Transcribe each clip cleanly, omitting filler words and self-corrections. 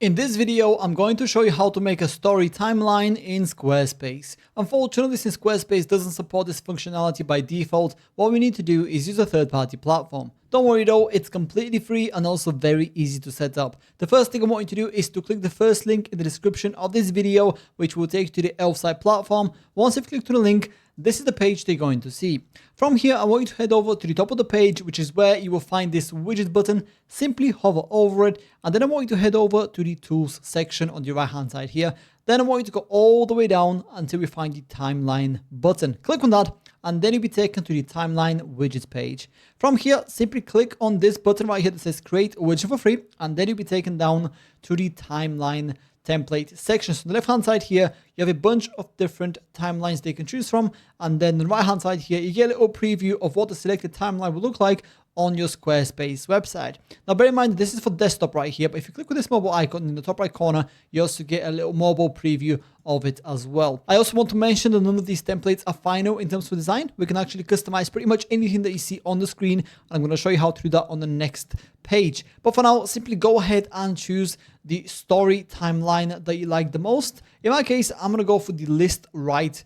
In this video, I'm going to show you how to make a story timeline in Squarespace. Unfortunately, since Squarespace doesn't support this functionality by default, what we need to do is use a third-party platform. Don't worry though, it's completely free and also very easy to set up. The first thing I want you to do is to click the first link in the description of this video, which will take you to the Elfsight platform. Once you've clicked to the link, this is the page they're going to see. From here, I want you to head over to the top of the page, which is where you will find this widget button. Simply hover over it, and then I want you to head over to the tools section on the right hand side here. Then I want you to go all the way down until we find the timeline button. Click on that, and then you'll be taken to the timeline widgets page. From here, simply click on this button right here that says create a widget for free, and then you'll be taken down to the timeline template section. So on the left hand side here, you have a bunch of different timelines they can choose from, and then on the right hand side here, you get a little preview of what the selected timeline will look like on your Squarespace website. Now bear in mind, this is for desktop right here, but if you click on this mobile icon in the top right corner, you also get a little mobile preview of it as well. I also want to mention that none of these templates are final in terms of design. We can actually customize pretty much anything that you see on the screen, and I'm going to show you how to do that on the next page. But for now, simply go ahead and choose the story timeline that you like the most. In my case, I'm going to go for the list right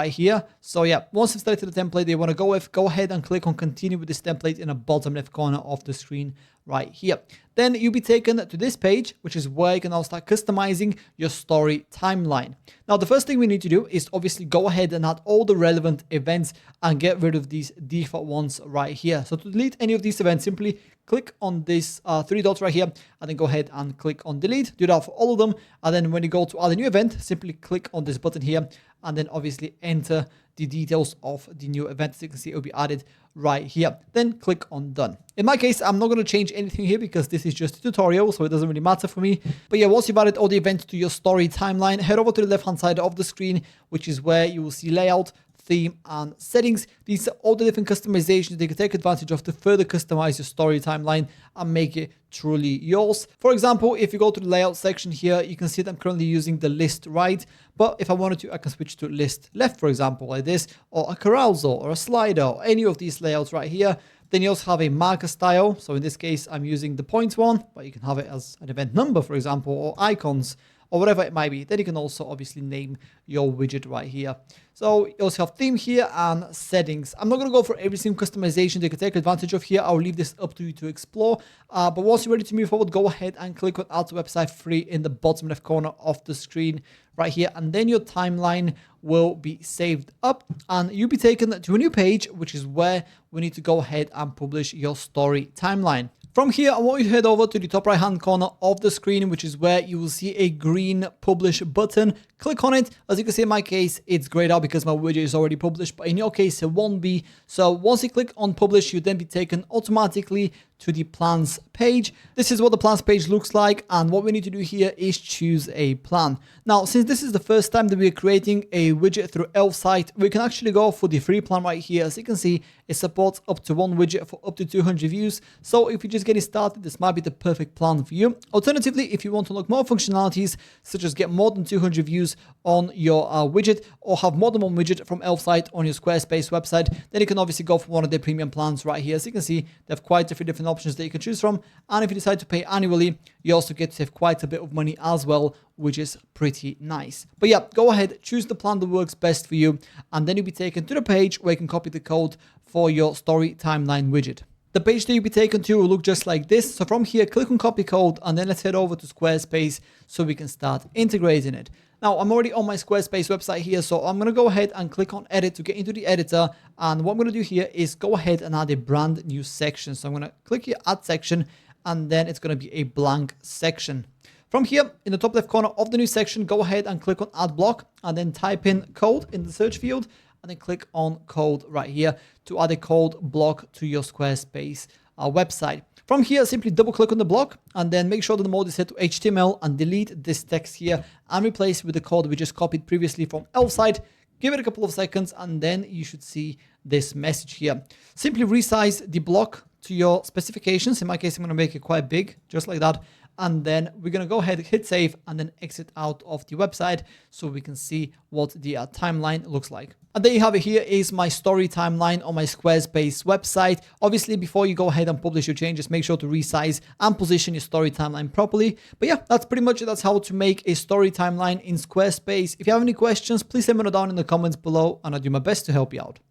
here. So yeah, once you've selected the template they want to go with, go ahead and click on continue with this template in the bottom left corner of the screen right here. Then you'll be taken to this page, which is where you can now start customizing your story timeline. Now, the first thing we need to do is obviously go ahead and add all the relevant events and get rid of these default ones right here. So to delete any of these events, simply click on this three dots right here, and then go ahead and click on delete. Do that for all of them. And then when you go to add a new event, simply click on this button here, and then obviously enter the details of the new event. As you can see, it will be added right here. Then click on done. In my case, I'm not going to change anything here because this is just a tutorial, so it doesn't really matter for me. But yeah, once you've added all the events to your story timeline, head over to the left hand side of the screen, which is where you will see layout, theme, and settings. These are all the different customizations they can take advantage of to further customize your story timeline and make it truly yours. For example, if you go to the layout section here, you can see that I'm currently using the list right, but if I wanted to, I can switch to list left, for example, like this, or a carousel, or a slider, or any of these layouts right here. Then you also have a marker style. So in this case, I'm using the points one, but you can have it as an event number, for example, or icons, or whatever it might be. Then you can also obviously name your widget right here. So you also have theme here and settings. I'm not going to go for every single customization they can take advantage of here. I'll leave this up to you to explore. But once you're ready to move forward, go ahead and click on add to website free in the bottom left corner of the screen right here. And then your timeline will be saved up and you'll be taken to a new page, which is where we need to go ahead and publish your story timeline. From here, I want you to head over to the top right hand corner of the screen, which is where you will see a green publish button. Click on it. As you can see, in my case, it's grayed out because my widget is already published, but in your case, it won't be. So once you click on publish, you'll then be taken automatically to the plans page. This is what the plans page looks like, and what we need to do here is choose a plan. Now, since this is the first time that we're creating a widget through Elfsight, we can actually go for the free plan right here. As you can see, it supports up to one widget for up to 200 views. So if you're just getting started, this might be the perfect plan for you. Alternatively, if you want to unlock more functionalities, such as get more than 200 views on your widget, or have more than one widget from Elfsight on your Squarespace website, then you can obviously go for one of their premium plans right here. As you can see, they have quite different options that you can choose from, and if you decide to pay annually, you also get to save quite a bit of money as well, which is pretty nice. But yeah, go ahead, choose the plan that works best for you, and then you'll be taken to the page where you can copy the code for your story timeline widget. The page that you'll be taken to will look just like this. So from here, click on copy code, and then let's head over to Squarespace so we can start integrating it. Now, I'm already on my Squarespace website here, so I'm going to go ahead and click on edit to get into the editor. And what I'm going to do here is go ahead and add a brand new section. So I'm going to click here, add section, and then it's going to be a blank section. From here, in the top left corner of the new section, go ahead and click on add block, and then type in code in the search field, and then click on code right here to add a code block to your Squarespace website. From here, simply double click on the block and then make sure that the mode is set to HTML and delete this text here and replace it with the code we just copied previously from Elfsight. Give it a couple of seconds and then you should see this message here. Simply resize the block to your specifications. In my case, I'm going to make it quite big, just like that. and then we're going to go ahead, hit save, and then exit out of the website so we can see what the timeline looks like. And there you have it. Here is my story timeline on my Squarespace website. Obviously, before you go ahead and publish your changes, make sure to resize and position your story timeline properly. But yeah, that's pretty much it. That's how to make a story timeline in Squarespace. If you have any questions, please let me know down in the comments below, and I'll do my best to help you out.